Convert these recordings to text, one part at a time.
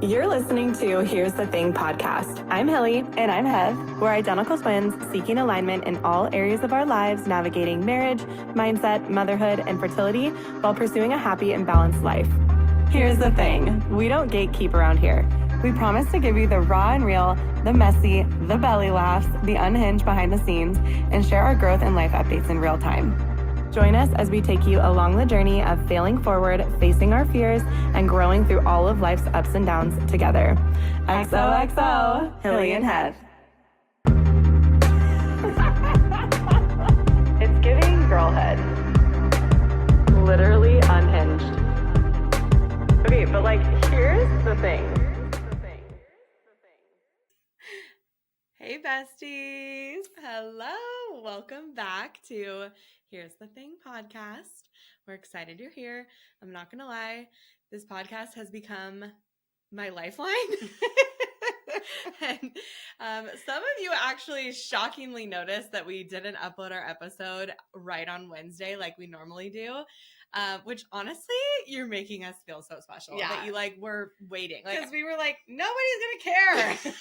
You're listening to Here's the Thing podcast. I'm Hilly. And I'm Heath. We're identical twins seeking alignment in all areas of our lives, navigating marriage, mindset, motherhood, and fertility while pursuing a happy and balanced life. Here's the thing. We don't gatekeep around here. We promise to give you the raw and real, the messy, the belly laughs, the unhinged behind the scenes, and share our growth and life updates in real time. Join us as we take you along the journey of failing forward, facing our fears, and growing through all of life's ups and downs together. XOXO, Hilly and Heath. It's giving girlhood. Literally unhinged. Okay, but here's the thing. Hey besties. Hello. Welcome back to Here's the Thing podcast. We're excited you're here. I'm not going to lie. This podcast has become my lifeline. And some of you actually shockingly noticed that we didn't upload our episode right on Wednesday like we normally do. Which honestly, you're making us feel so special that you were waiting. Because we were like, nobody's going to care.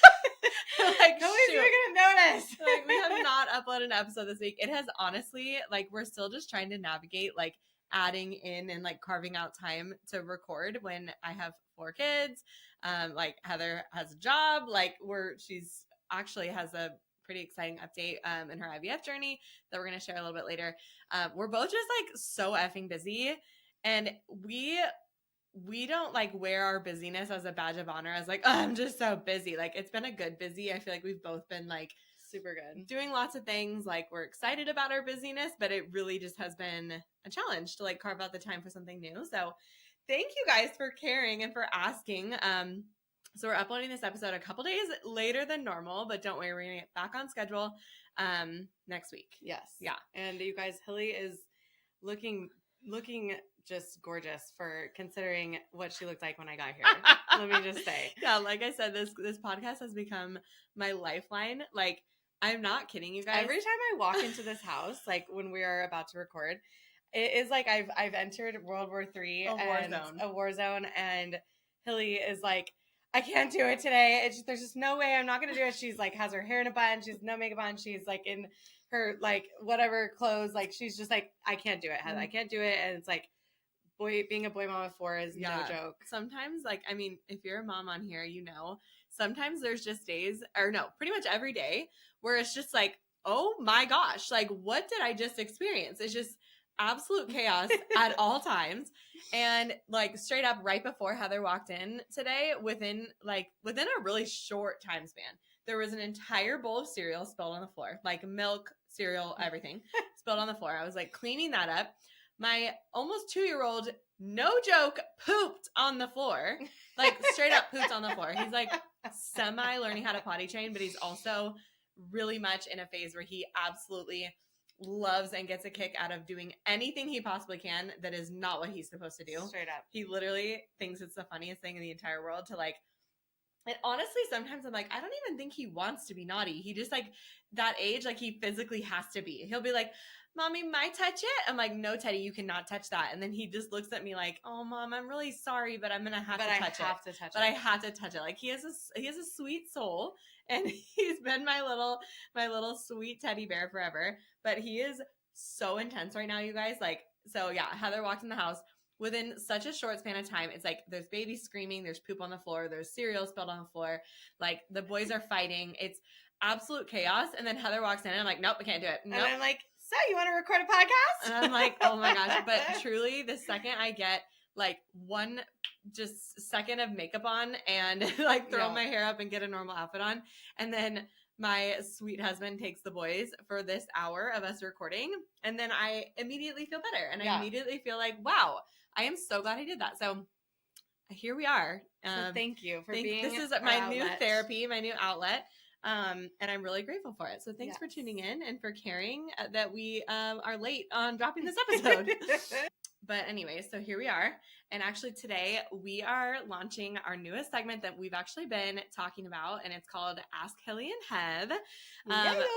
Nobody's even going to notice. We have not uploaded an episode this week. It has honestly, we're still just trying to navigate, adding in and, carving out time to record when I have 4 kids. Heather has a job. She's actually has a pretty exciting update in her IVF journey that we're going to share a little bit later. We're both just, so effing busy. And we don't wear our busyness as a badge of honor as I'm just so busy. It's been a good busy. I feel like we've both been super good doing lots of things. We're excited about our busyness, but it really just has been a challenge to carve out the time for something new. So thank you guys for caring and for asking. So we're uploading this episode a couple days later than normal, but don't worry, we're gonna get back on schedule next week. Yes. Yeah. And you guys, Hilly is looking just gorgeous for considering what she looked like when I got here. Let me just say. Yeah, like I said, this podcast has become my lifeline. I'm not kidding you guys. Every time I walk into this house, when we are about to record, it is I've entered World War III a war zone, and Hilly is I can't do it today. There's just no way I'm not gonna do it. She's has her hair in a bun, she's no makeup on, she's in her whatever clothes, she's just I can't do it, Heather. I can't do it. And it's being a boy mom of 4 is no joke. Sometimes if you're a mom on here, sometimes there's just days, or no, pretty much every day where it's just oh my gosh, what did I just experience? It's just absolute chaos at all times. And straight up right before Heather walked in today, within a really short time span, there was an entire bowl of cereal spilled on the floor, milk, cereal, everything spilled on the floor. I was cleaning that up. My almost 2-year-old, no joke, pooped on the floor, straight up pooped on the floor. He's semi learning how to potty train, but he's also really much in a phase where he absolutely loves and gets a kick out of doing anything he possibly can that is not what he's supposed to do. Straight up. He literally thinks it's the funniest thing in the entire world to and honestly, sometimes I'm I don't even think he wants to be naughty. He just that age, he physically has to be. He'll be Mommy, might touch it? I'm no, Teddy, you cannot touch that. And then he just looks at me oh, Mom, I'm really sorry, but I'm going to have to touch it. But I have to touch it. He has a sweet soul, and he's been my little sweet teddy bear forever. But he is so intense right now, you guys. So yeah, Heather walked in the house. Within such a short span of time, it's there's babies screaming, there's poop on the floor, there's cereal spilled on the floor, the boys are fighting. It's absolute chaos. And then Heather walks in, and I'm nope, I can't do it. Nope. And I'm so you want to record a podcast? And I'm oh my gosh. But truly, the second I get one just second of makeup on and throw my hair up and get a normal outfit on, and then my sweet husband takes the boys for this hour of us recording, and then I immediately feel better. And I immediately feel wow, I am so glad I did that. So here we are. So thank you for being this is my new therapy, my new outlet. And I'm really grateful for it. So thanks for tuning in and for caring that we are late on dropping this episode. But anyway, so here we are. And actually today we are launching our newest segment that we've actually been talking about, and it's called Ask Hilly and Heath.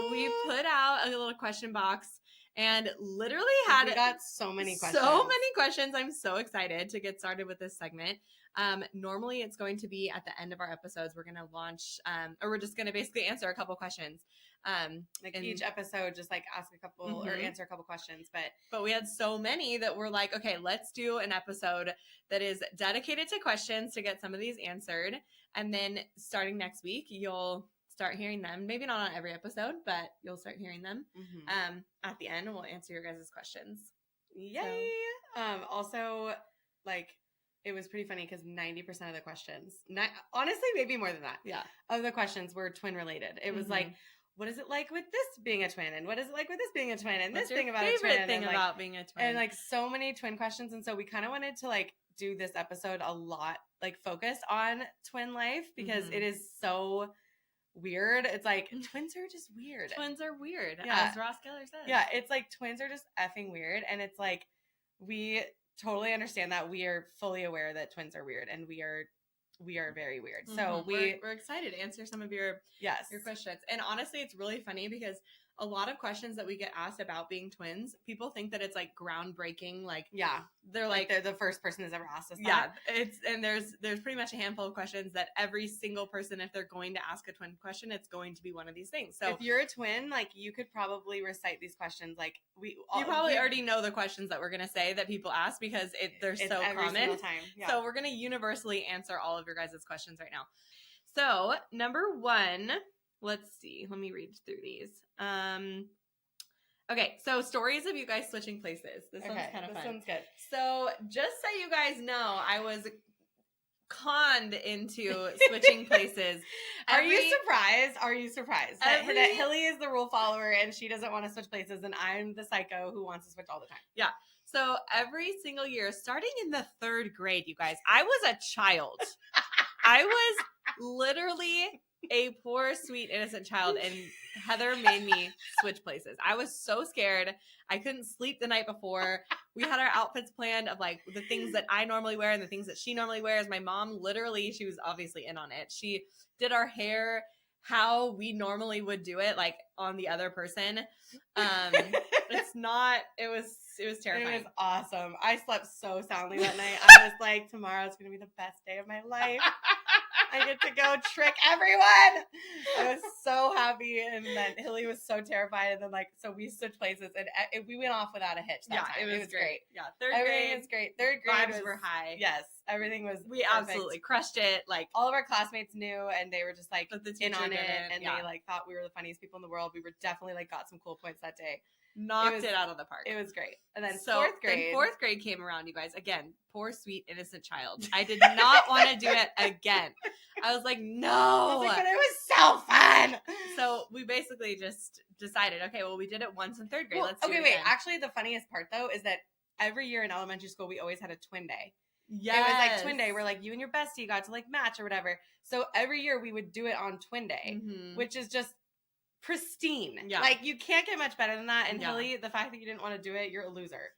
We put out a little question box and literally we got so many questions. So many questions. I'm so excited to get started with this segment. Normally it's going to be at the end of our episodes. We're going to launch, or we're just going to basically answer a couple questions. Each episode, just like ask a couple or answer a couple questions. But we had so many that we're like, okay, let's do an episode that is dedicated to questions to get some of these answered. And then starting next week, you'll start hearing them. Maybe not on every episode, but you'll start hearing them. At the end, we'll answer your guys' questions. Yay! So. Also, like, it was pretty funny because 90% of the questions, honestly, maybe more than that, of the questions were twin related. It was like, what is it like with this being a twin? And what is it like with this being a twin? And what's this thing about a twin? Favorite thing about being a twin? And like so many twin questions. And so we kind of wanted to like do this episode a lot, like focused on twin life because it is so weird. It's like twins are just weird. Twins are weird, as Ross Geller says. Yeah, it's like twins are just effing weird. And it's like we totally understand that. We are fully aware that twins are weird and we are very weird. So we're excited to answer some of your questions. And honestly, it's really funny because a lot of questions that we get asked about being twins, people think that it's like groundbreaking. Like, they're like they're the first person who's ever asked us that. There's pretty much a handful of questions that every single person, if they're going to ask a twin question, it's going to be one of these things. So if you're a twin, like you could probably recite these questions. Like you probably already know the questions that we're going to say that people ask because they're so common. So we're going to universally answer all of your guys' questions right now. So number one, let's see. Let me read through these. Okay, so stories of you guys switching places. This one's kind of fun. This one's good. So just so you guys know, I was conned into switching places. Are you surprised that Hilly is the rule follower and she doesn't want to switch places and I'm the psycho who wants to switch all the time? Yeah. So every single year, starting in the 3rd grade, you guys, I was a child. I was literally a poor, sweet, innocent child, and Heather made me switch places. I was so scared. I couldn't sleep the night before. We had our outfits planned of like the things that I normally wear and the things that she normally wears. My mom literally, she was obviously in on it. She did our hair how we normally would do it, like on the other person. It was terrifying. It was awesome. I slept so soundly that night. I was like, tomorrow's going to be the best day of my life. I get to go trick everyone. I was so happy. And then Hilly was so terrified. And then so we switched places and we went off without a hitch that time. It was great. Yeah. Everything was great. 3rd grade vibes were high. Yes. Everything was We perfect. Absolutely crushed it. Like all of our classmates knew and they were just like in on it. And they like thought we were the funniest people in the world. We were definitely like got some cool points that day. Knocked it out of the park. It was great. And then fourth grade came around, you guys. Again, poor, sweet, innocent child. I did not want to do it again. I was like, no. I was like, but it was so fun. So we basically just decided, okay, well, we did it once in 3rd grade. Let's do it again. Actually, the funniest part, though, is that every year in elementary school, we always had a twin day. Yes. It was like twin day where like you and your bestie got to like match or whatever. So every year we would do it on twin day, which is just pristine. Yeah. Like you can't get much better than that. And Hilly, the fact that you didn't want to do it, you're a loser.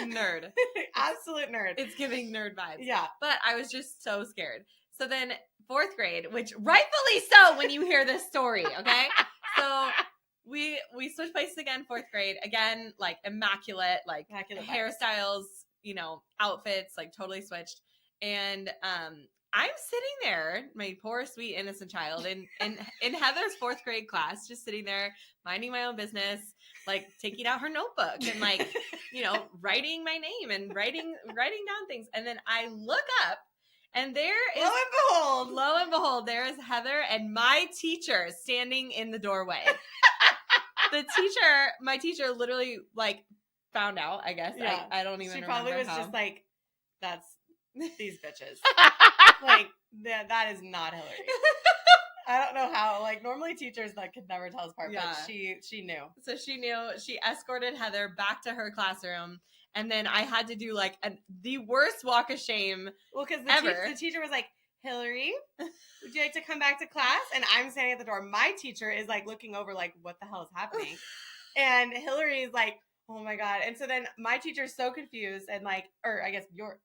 Nerd. Absolute nerd. It's giving nerd vibes. Yeah. But I was just so scared. So then 4th grade, which rightfully so when you hear this story, okay? So we switched places again, 4th grade. Again, like immaculate hairstyles, outfits, like totally switched. And I'm sitting there, my poor, sweet, innocent child, in Heather's 4th grade class, just sitting there, minding my own business, like taking out her notebook and like, writing my name and writing down things. And then I look up and there is, lo and behold, there is Heather and my teacher standing in the doorway. My teacher literally like found out, I guess. Yeah. I don't even remember. She probably was just like, that's these bitches. Like that is not Hillary. I don't know how. Like normally teachers could never tell us apart, but she knew. So she knew. She escorted Heather back to her classroom, and then I had to do the worst walk of shame. Well, because the teacher was like, "Hillary, would you like to come back to class?" And I'm standing at the door. My teacher is like looking over, like, "What the hell is happening?" And Hillary is like, "Oh my god!" And so then my teacher's so confused, and or I guess your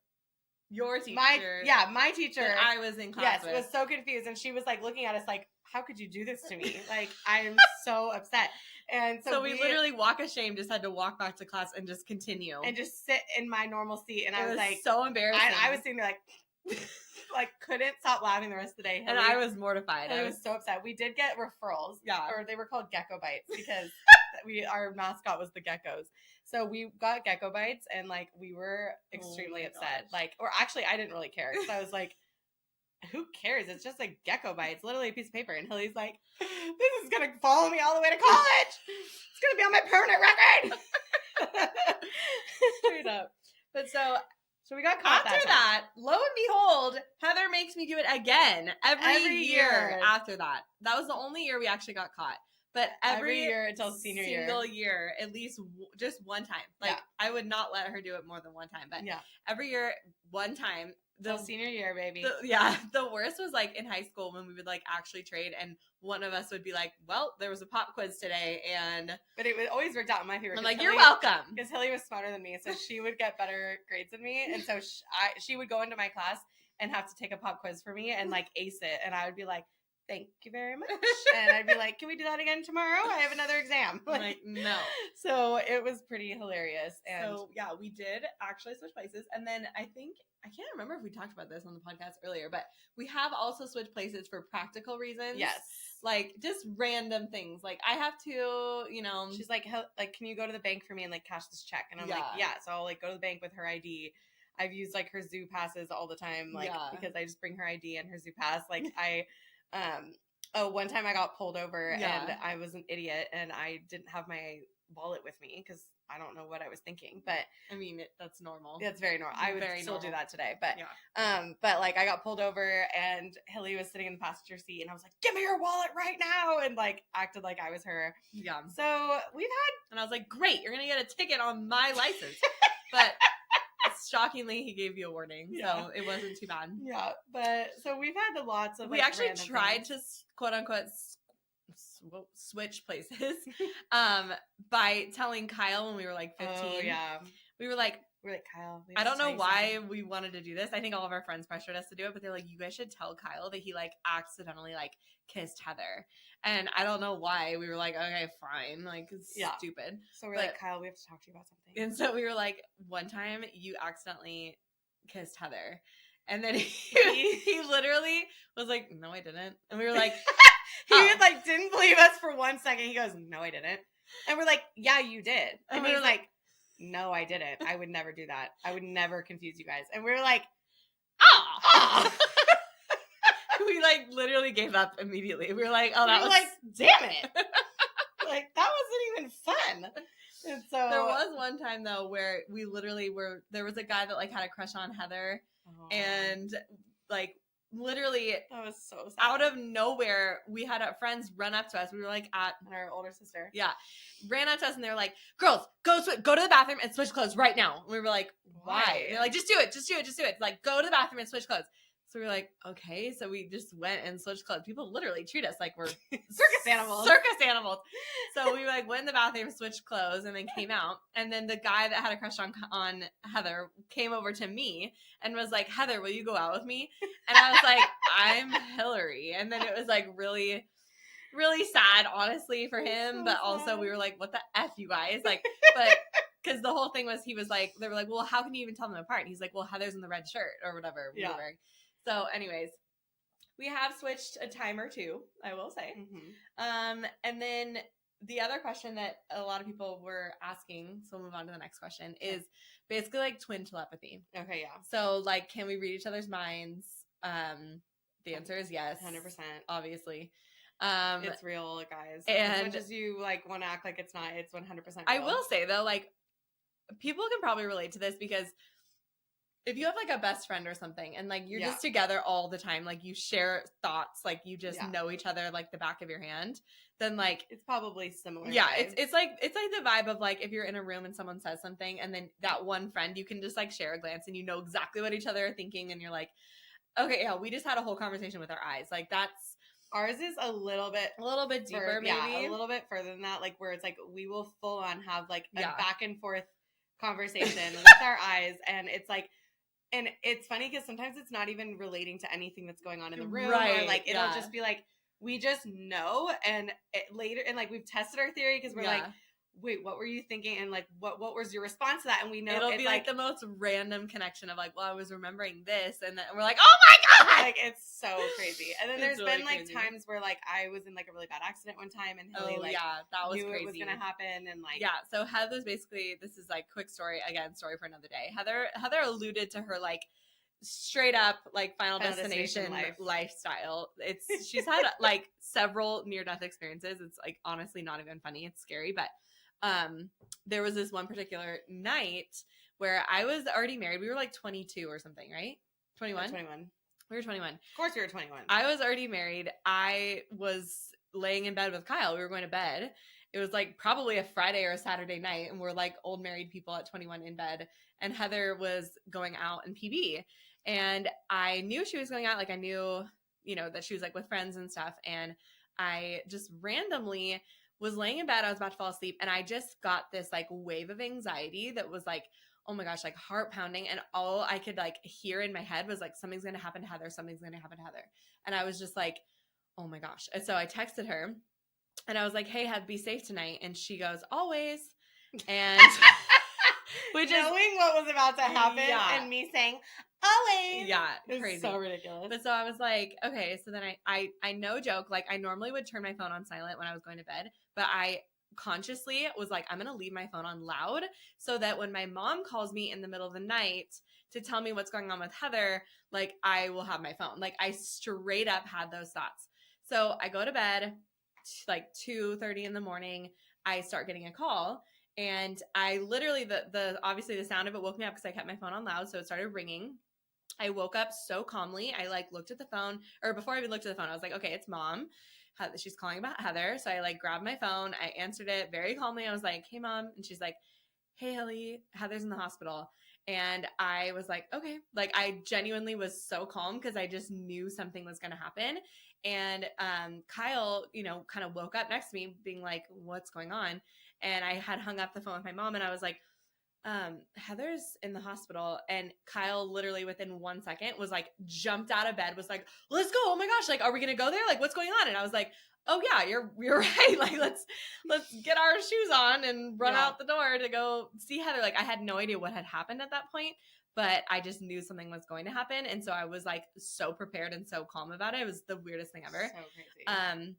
teacher. My teacher. That I was in class with. Was so confused. And she was like looking at us like, how could you do this to me? Like, I'm so upset. And so we literally walk ashamed, just had to walk back to class and just continue. And just sit in my normal seat. And I was like, so embarrassing. I was sitting there like couldn't stop laughing the rest of the day. And I was mortified. I was so upset. We did get referrals. Yeah. Or they were called gecko bites because our mascot was the geckos. So we got gecko bites and like we were extremely upset. Gosh. Like, or actually I didn't really care because I was like, who cares? It's just a gecko bite. It's literally a piece of paper. And Hilly's like, this is going to follow me all the way to college. It's going to be on my permanent record. Straight up. But so we got caught after that, lo and behold, Heather makes me do it again every year after that. That was the only year we actually got caught. But every year until senior single year, at least just one time. Like, I would not let her do it more than one time. But every year, one time. The senior year, baby. The worst was like in high school when we would like actually trade and one of us would be like, well, there was a pop quiz today but it would always worked out in my favor. I'm like, you're welcome. Because Hilly was smarter than me, so she would get better grades than me. And so she would go into my class and have to take a pop quiz for me and like ace it. And I would be like, thank you very much. And I'd be like, can we do that again tomorrow? I have another exam. I'm like, no. So it was pretty hilarious. And so yeah, we did actually switch places. And then I can't remember if we talked about this on the podcast earlier, but we have also switched places for practical reasons. Yes. Like just random things. Like I have to, she's like, can you go to the bank for me and like cash this check? And I'm like, yeah. So I'll like go to the bank with her ID. I've used like her zoo passes all the time, like because I just bring her ID and her zoo pass. Like one time I got pulled over and I was an idiot and I didn't have my wallet with me because I don't know what I was thinking, but I mean that's normal. That's very normal. I would still do that today, but but like I got pulled over and Hilly was sitting in the passenger seat and I was like, "Give me your wallet right now!" and like acted like I was her. Yeah. So we've had, and I was like, "Great, you're gonna get a ticket on my license," but. Shockingly, he gave you a warning, so it wasn't too bad. Yeah, but so we've had lots of. We actually tried to quote unquote switch places, by telling Kyle when we were like 15. Oh yeah, we were like Kyle. I don't know why we wanted to do this. I think all of our friends pressured us to do it, but they're like, you guys should tell Kyle that he like accidentally like kissed Heather, and I don't know why. We were like, okay, fine, like it's stupid. So we're like, Kyle, we have to talk to you about something. And so we were like, one time you accidentally kissed Heather, and then he literally was like, no, I didn't, and we were like, he like didn't believe us for 1 second. He goes, no, I didn't, and we're like, yeah, you did, and he was like, no, I didn't. I would never do that. I would never confuse you guys. And we were like, we like literally gave up immediately. We were like, oh, that was like, damn it. Like that wasn't even fun. And so there was one time though where we literally there was a guy that like had a crush on Heather and like literally that was so sad. Out of nowhere we had our friends run up to us. We were like at our older sister. Yeah. Ran up to us and they were like, girls, go to the bathroom and switch clothes right now. And we were like, why? And they're like, just do it. Like go to the bathroom and switch clothes. So we were like, okay. So we just went and switched clothes. People literally treat us like we're circus animals. So we like went in the bathroom, switched clothes, and then came out. And then the guy that had a crush on Heather came over to me and was like, Heather, will you go out with me? And I was like, I'm Hillary. And then it was like really, really sad, honestly, for him. So but also sad. We were like, what the F, you guys? Like, but because the whole thing was they were like, well, how can you even tell them apart? And he's like, well, Heather's in the red shirt or whatever we were wearing. So anyways, we have switched a time or two, I will say. Mm-hmm. And then the other question that a lot of people were asking, so we'll move on to the next question, is basically like twin telepathy. Okay, yeah. So like, can we read each other's minds? The answer is yes. 100%. Obviously. It's real, guys. And as much as you like want to act like it's not, it's 100% real. I will say though, like, people can probably relate to this because if you have like a best friend or something and like you're just together all the time, like you share thoughts, like you just know each other like the back of your hand, then like it's probably similar. Yeah, it's like the vibe of like if you're in a room and someone says something and then that one friend, you can just like share a glance and you know exactly what each other are thinking and you're like, okay, yeah, we just had a whole conversation with our eyes. Like that's ours is a little bit deeper, maybe. Yeah, a little bit further than that. Like where it's like we will full on have like a back and forth conversation with our eyes, and it's like. And it's funny because sometimes it's not even relating to anything that's going on in the room. Right. Or like, it'll just be like, we just know. And later, and like we've tested our theory because we're like, wait, what were you thinking? And like, what was your response to that? And we know it'll be like the most random connection of like, well, I was remembering this, and then we're like, oh my god, like it's so crazy. And then there's really been like times where like I was in like a really bad accident one time, and Hilly that was knew crazy. It was gonna happen, and like So Heather's basically, this is like quick story again, story for another day. Heather alluded to her like straight up like Final Destination lifestyle. She's had like several near death experiences. It's like honestly not even funny. It's scary, but there was this one particular night where I was already married. We were like 22 or something, right? 21? 21. We were 21. Of course we were 21. I was already married. I was laying in bed with Kyle. We were going to bed. It was like probably a Friday or a Saturday night, and we're like old married people at 21 in bed. And Heather was going out in PB. And I knew she was going out. Like I knew, that she was like with friends and stuff. And I just randomly was laying in bed. I was about to fall asleep. And I just got this like wave of anxiety that was like, oh my gosh, like heart pounding. And all I could like hear in my head was like, something's going to happen to Heather. Something's going to happen to Heather. And I was just like, oh my gosh. And so I texted her and I was like, hey, Heather, be safe tonight. And she goes, always. And which knowing what was about to happen and me saying, always. Yeah, crazy. So ridiculous. But so I was like, okay. So then I no joke, like I normally would turn my phone on silent when I was going to bed, but I consciously was like, I'm going to leave my phone on loud so that when my mom calls me in the middle of the night to tell me what's going on with Heather, like I will have my phone. Like I straight up had those thoughts. So I go to bed like 2:30 in the morning. I start getting a call. And I literally, obviously the sound of it woke me up because I kept my phone on loud. So it started ringing. I woke up so calmly. I like looked at the phone, or before I even looked at the phone, I was like, okay, it's mom. She's calling about Heather. So I like grabbed my phone. I answered it very calmly. I was like, hey mom. And she's like, hey Hilly, Heather's in the hospital. And I was like, okay. Like I genuinely was so calm because I just knew something was going to happen. And Kyle, kind of woke up next to me being like, what's going on? And I had hung up the phone with my mom and I was like, Heather's in the hospital. And Kyle literally within 1 second was like, jumped out of bed, was like, let's go. Oh my gosh. Like, are we going to go there? Like, what's going on? And I was like, oh yeah, you're right. Like, let's get our shoes on and run out the door to go see Heather. Like I had no idea what had happened at that point, but I just knew something was going to happen. And so I was like so prepared and so calm about it. It was the weirdest thing ever. So crazy.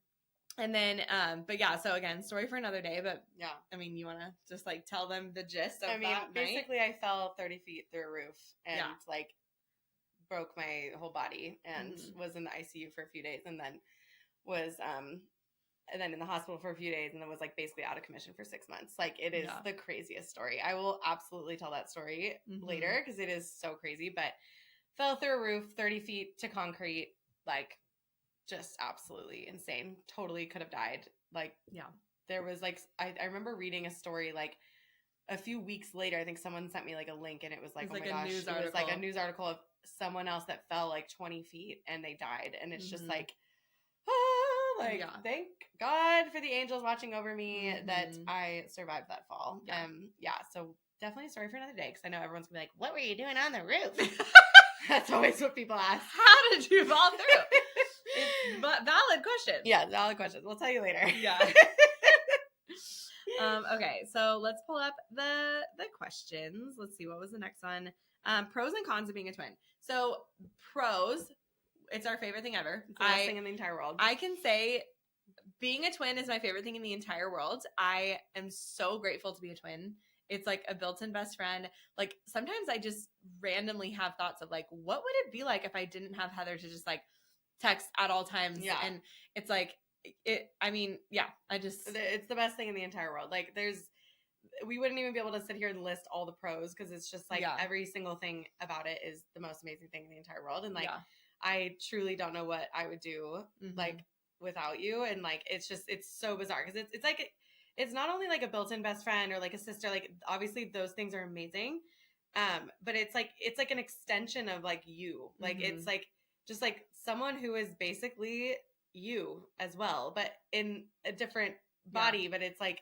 And then, but yeah, so again, story for another day, but yeah, I mean, you want to just like tell them the gist of that night? Basically I fell 30 feet through a roof and like broke my whole body and was in the ICU for a few days and then was, and then in the hospital for a few days and then was like basically out of commission for 6 months. Like it is the craziest story. I will absolutely tell that story later because it is so crazy, but fell through a roof, 30 feet to concrete, like just absolutely insane. Totally could have died. Like, there was like, I remember reading a story like a few weeks later. I think someone sent me like a link and it was like, oh my gosh, it was like a news article of someone else that fell like 20 feet and they died. And it's just like, thank God for the angels watching over me that I survived that fall. So definitely a story for another day because I know everyone's gonna be like, what were you doing on the roof? That's always what people ask. How did you fall through? It's valid question. Yeah, valid question. We'll tell you later. Yeah. Okay, so let's pull up the questions. Let's see, what was the next one? Pros and cons of being a twin. So pros, it's our favorite thing ever. It's the best thing in the entire world. I can say being a twin is my favorite thing in the entire world. I am so grateful to be a twin. It's like a built-in best friend. Like sometimes I just randomly have thoughts of like, what would it be like if I didn't have Heather to just like text at all times? Yeah. And it's like, it's the best thing in the entire world. Like we wouldn't even be able to sit here and list all the pros because it's just like every single thing about it is the most amazing thing in the entire world. And like, I truly don't know what I would do like without you. And like, it's so bizarre because it's like, it's not only like a built-in best friend or like a sister, like obviously those things are amazing. But it's like an extension of like you, like it's like just like someone who is basically you as well, but in a different body. But it's like,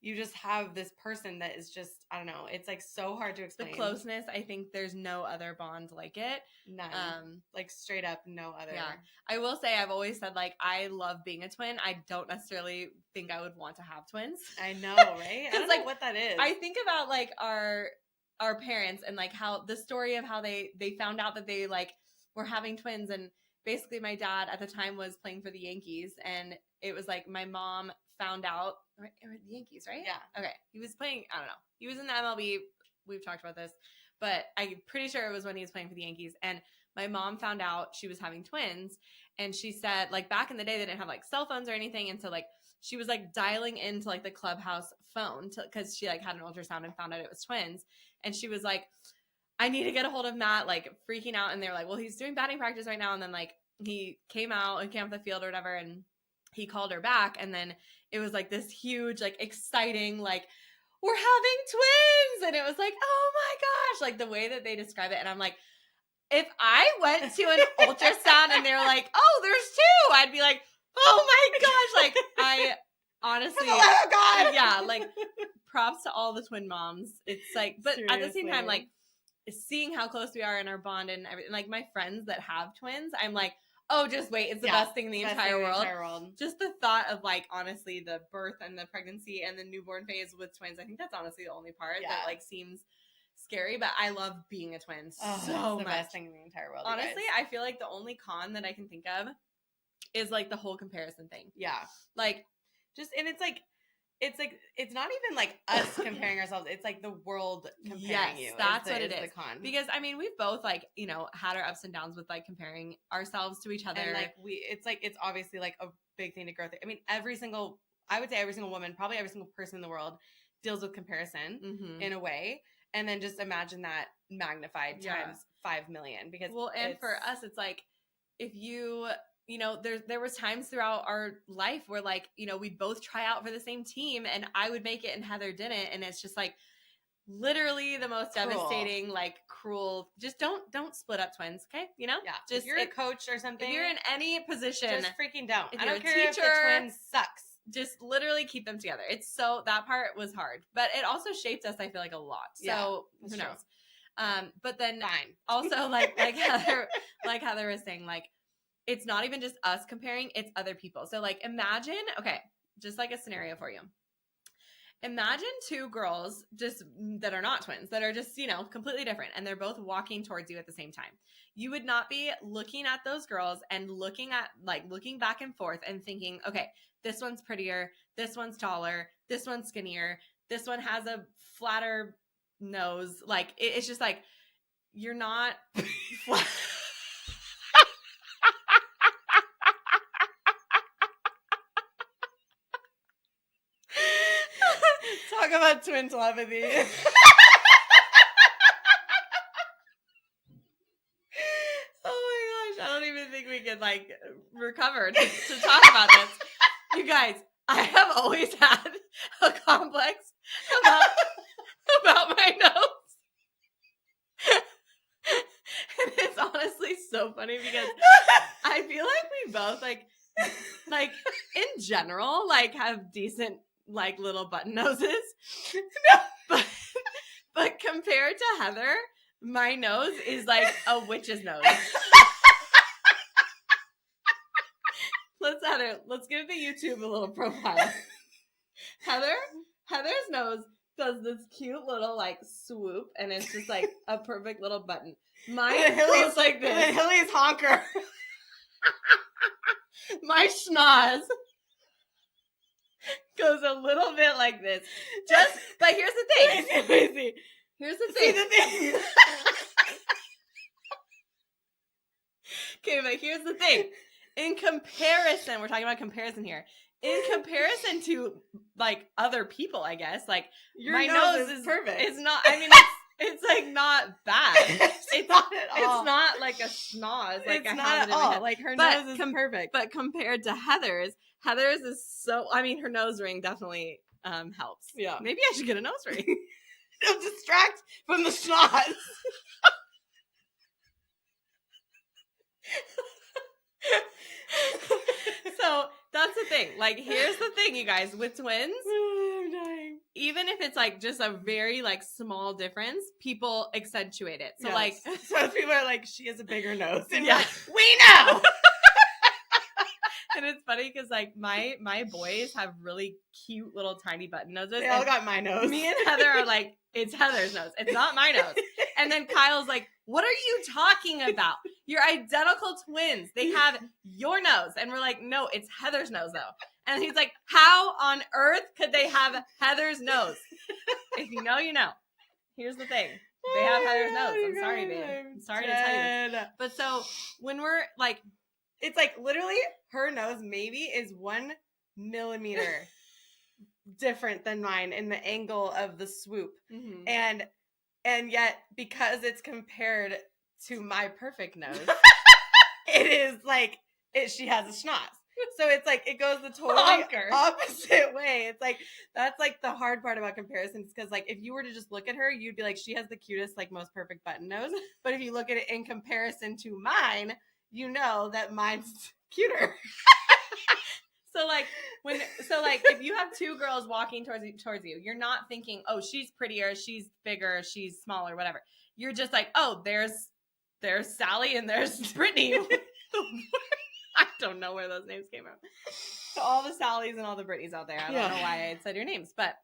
you just have this person that is just, I don't know. It's like so hard to explain. The closeness, I think there's no other bond like it. None. Like straight up no other. Yeah. I will say I've always said like I love being a twin. I don't necessarily think I would want to have twins. I know, right? I don't know what that is. I think about like our parents and like how the story of how they found out that they like were having twins, and basically my dad at the time was playing for the Yankees, and it was like my mom found out the Yankees, right? Yeah. Okay. He was playing, I don't know. He was in the MLB. We've talked about this, but I'm pretty sure it was when he was playing for the Yankees. And my mom found out she was having twins, and she said like back in the day they didn't have like cell phones or anything, and so like she was like dialing into like the clubhouse phone because she like had an ultrasound and found out it was twins, and she was like, I need to get a hold of Matt, like freaking out. And they were like, well, he's doing batting practice right now. And then like he came out and came off the field or whatever, and he called her back, and then it was like this huge like exciting like we're having twins, and it was like, oh my gosh, like the way that they describe it. And I'm like, if I went to an ultrasound and they were like, oh, there's two, I'd be like, oh my gosh, like I honestly, oh God, yeah, like props to all the twin moms. It's like, but seriously, at the same time, like seeing how close we are in our bond and everything, like my friends that have twins, I'm like, oh, just wait, it's the best thing in the entire world. Just the thought of like, honestly, the birth and the pregnancy and the newborn phase with twins, I think that's honestly the only part that like seems scary, but I love being a twin so much. The best thing in the entire world. Honestly, I feel like the only con that I can think of is like the whole comparison thing. Yeah. Like just, and it's not even like us comparing ourselves. It's like the world comparing you. That's what it is. The con. Because I mean, we've both like, you know, had our ups and downs with like comparing ourselves to each other. And like it's obviously like a big thing to grow through. I mean, every single woman, probably every single person in the world deals with comparison in a way. And then just imagine that magnified times 5 million. Because and for us, it's like if you know, there was times throughout our life where like, you know, we'd both try out for the same team and I would make it and Heather didn't. And it's just like literally the most devastating, like cruel, just don't split up twins. Okay. You know? Yeah. Just if you're a coach or something. If you're in any position. Just freaking don't. If I you're don't a care teacher, if the twin sucks. Just literally keep them together. It's so, that part was hard, but it also shaped us, I feel like, a lot. So who knows? But then also like Heather was saying, like, it's not even just us comparing, it's other people. So like imagine, okay, just like a scenario for you. Imagine two girls just that are not twins, that are just, you know, completely different, and they're both walking towards you at the same time. You would not be looking at those girls and looking back and forth and thinking, okay, this one's prettier, this one's taller, this one's skinnier, this one has a flatter nose. Like it's just like you're not Talk about twin telepathy. Oh my gosh, I don't even think we could like recover to talk about this. You guys, I have always had a complex about my nose. And it's honestly so funny because I feel like we both like in general like have decent like little button noses. No. But compared to Heather, my nose is like a witch's nose. Let's give the YouTube a little profile. Heather's nose does this cute little like swoop, and it's just like a perfect little button. Mine goes like this. And Hilly's honker. My schnoz goes a little bit like this. But here's the thing. Here's the thing. Okay, but here's the thing. In comparison, we're talking about comparison here. In comparison to like other people, I guess, like my nose is perfect. It's not. I mean, it's like not bad. It's not at all. It's not like a schnoz. Like it's I not have at all. Like her nose is perfect. But compared to Heather's is so. I mean, her nose ring definitely helps. Yeah. Maybe I should get a nose ring. It'll distract from the schnoz. So that's the thing. Like, here's the thing, you guys. With twins, I'm dying. even if it's like just a very like small difference, people accentuate it. So like, so people are like, she has a bigger nose. And yeah, like, we know. And it's funny because like my boys have really cute little tiny button noses. They all got my nose. Me and Heather are like, it's Heather's nose. It's not my nose. And then Kyle's like, what are you talking about? You're identical twins. They have your nose. And we're like, no, it's Heather's nose though. And he's like, how on earth could they have Heather's nose? If you know, you know. Here's the thing. They have Heather's nose. I'm sorry, babe. I'm sorry to tell you this. But so when we're like, it's like literally her nose maybe is 1 millimeter different than mine in the angle of the swoop. mm-hmm. And yet because it's compared to my perfect nose, it is like she has a schnoz. So it's like it goes the totally opposite way. It's like that's like the hard part about comparisons, because like if you were to just look at her, you'd be like, she has the cutest, like most perfect button nose. But if you look at it in comparison to mine, you know that mine's cuter. So like if you have two girls walking towards you, you're not thinking, oh, she's prettier, she's bigger, she's smaller, whatever. You're just like, oh, there's Sally and there's Brittany. I don't know where those names came from. So all the Sallys and all the Britneys out there. I don't know why I said your names, but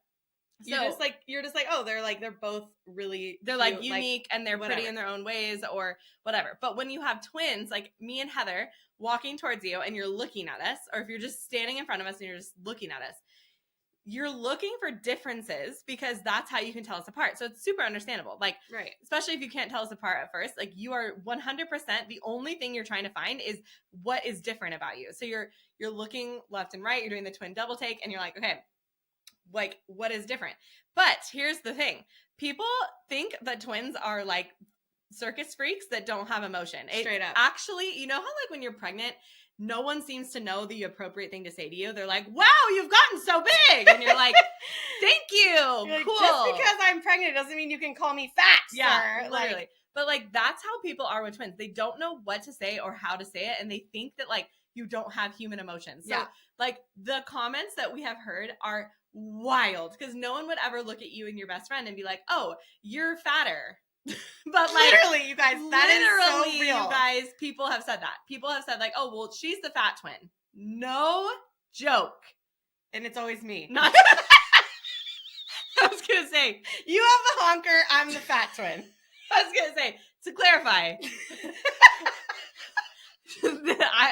you're just like, oh, they're both really they're cute, like unique, and they're pretty in their own ways or whatever. But when you have twins, like me and Heather walking towards you and you're looking at us, or if you're just standing in front of us and you're just looking at us, you're looking for differences because that's how you can tell us apart. So it's super understandable. Like, right. Especially if you can't tell us apart at first, like you are 100%, the only thing you're trying to find is what is different about you. So you're looking left and right, you're doing the twin double take, and you're like, okay, like what is different? But here's the thing. People think that twins are like circus freaks that don't have emotion. Straight up. Actually, you know how like when you're pregnant, no one seems to know the appropriate thing to say to you. They're like, wow, you've gotten so big. And you're like, thank you. Like, cool. Just because I'm pregnant doesn't mean you can call me fat, yeah, sir. Literally. Like, but like, that's how people are with twins. They don't know what to say or how to say it. And they think that like you don't have human emotions. So like the comments that we have heard are wild, because no one would ever look at you and your best friend and be like, oh, you're fatter. But like literally, you guys, that is so real. You guys, people have said that. People have said like, oh, well, she's the fat twin. No joke. And it's always me. Not I was gonna say, you have the honker, I'm the fat twin. I was gonna say, to clarify,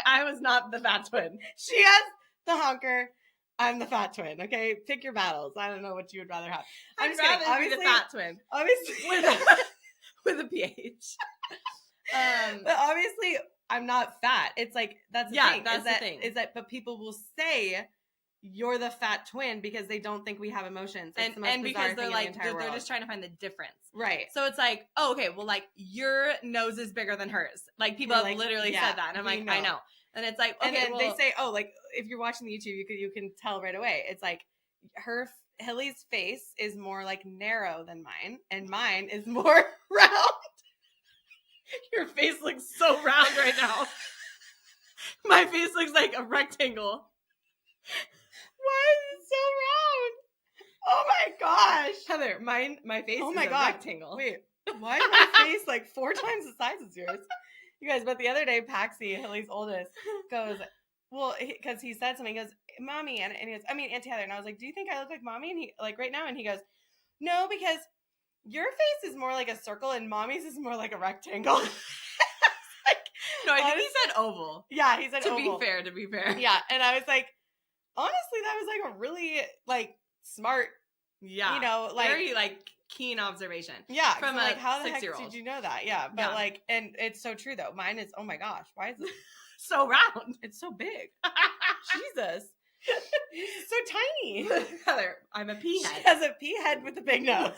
I was not the fat twin. She has the honker, I'm the fat twin. Okay, pick your battles. I don't know what you would rather have. I'd rather be the fat twin. Obviously, with a PH. But obviously, I'm not fat. It's like that's the thing. That's the thing. Is that? But people will say you're the fat twin because they don't think we have emotions. It's and because they're like they're just trying to find the difference, right? So it's like, oh, okay, well, like your nose is bigger than hers. Like people have literally said that, and I'm like, I know. And it's like, okay, and then they say, oh, like if you're watching the YouTube, you can tell right away. It's like Hilly's face is more like narrow than mine, and mine is more round. Your face looks so round right now. My face looks like a rectangle. Why is it so round? Oh my gosh, Heather, my face is a rectangle. Wait, why is my face like 4 times the size as yours? You guys, but the other day, Paxi, Hilly's oldest, goes, well, because he said something, he goes, Mommy, and he goes, I mean, Auntie Heather, and I was like, do you think I look like Mommy? And he, like, right now, and he goes, no, because your face is more like a circle, and Mommy's is more like a rectangle. Like, no, I think he said oval. Yeah, he said to oval. To be fair. Yeah, and I was like, honestly, that was like a really, like, smart, you know, like. Very, like, keen observation. Yeah. From like, how the 6-year-old. heck did you know that? Yeah. But like, and it's so true though. Mine is, oh my gosh, why is it so round? It's so big. Jesus. It's so tiny. Heather, I'm a pea head. She has a pea head with a big nose.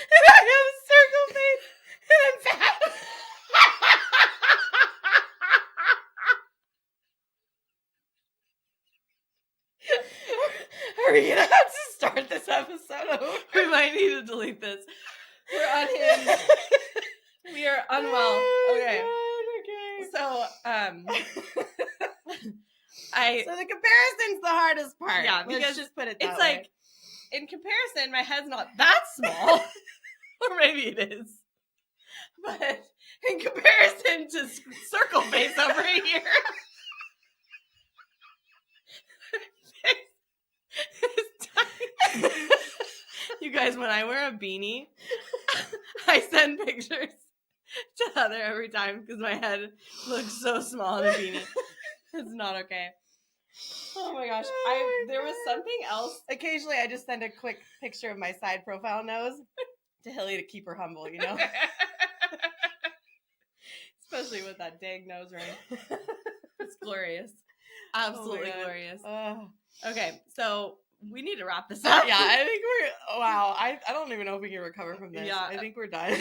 And I have a circle face and I'm fat. Are we gonna have to start this episode over? We might need to delete this. We're unhinged. We are unwell. Okay. God, okay. So, so the comparison's the hardest part. Yeah, because let's just put it that it's way. like, in comparison, my head's not that small. Or maybe it is. But in comparison to circle face over here, it's tiny. You guys, when I wear a beanie, I send pictures to Heather every time because my head looks so small in a beanie. It's not okay. Oh my gosh. There was something else. Occasionally I just send a quick picture of my side profile nose to Hilly to keep her humble, you know? Especially with that dang nose ring. It's glorious. Absolutely glorious. Okay, so we need to wrap this up. Yeah, I think wow, I don't even know if we can recover from this. Yeah. I think we're done.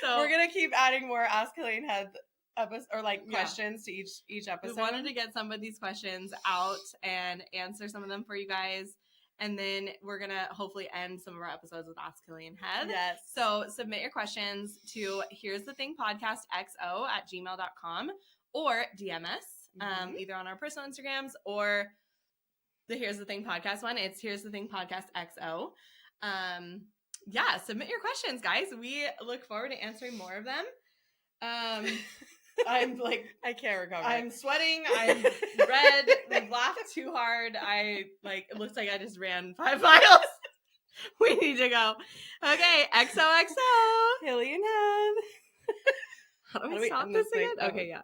So we're going to keep adding more Ask Hilly and Heath episodes, or questions to each episode. We wanted to get some of these questions out and answer some of them for you guys. And then we're going to hopefully end some of our episodes with Ask Hilly and Heath. Yes. So submit your questions to Here's the Thing Podcast XO@gmail.com or DM us either on our personal Instagrams or the Here's the Thing Podcast one. It's Here's the Thing Podcast XO. Yeah, submit your questions, guys. We look forward to answering more of them. I'm like, I can't recover. I'm sweating. I'm red. We've laughed too hard. It looks like I just ran 5 miles. We need to go. Okay, XOXO. Hilly and Heath. How do we stop this again? Okay, yeah.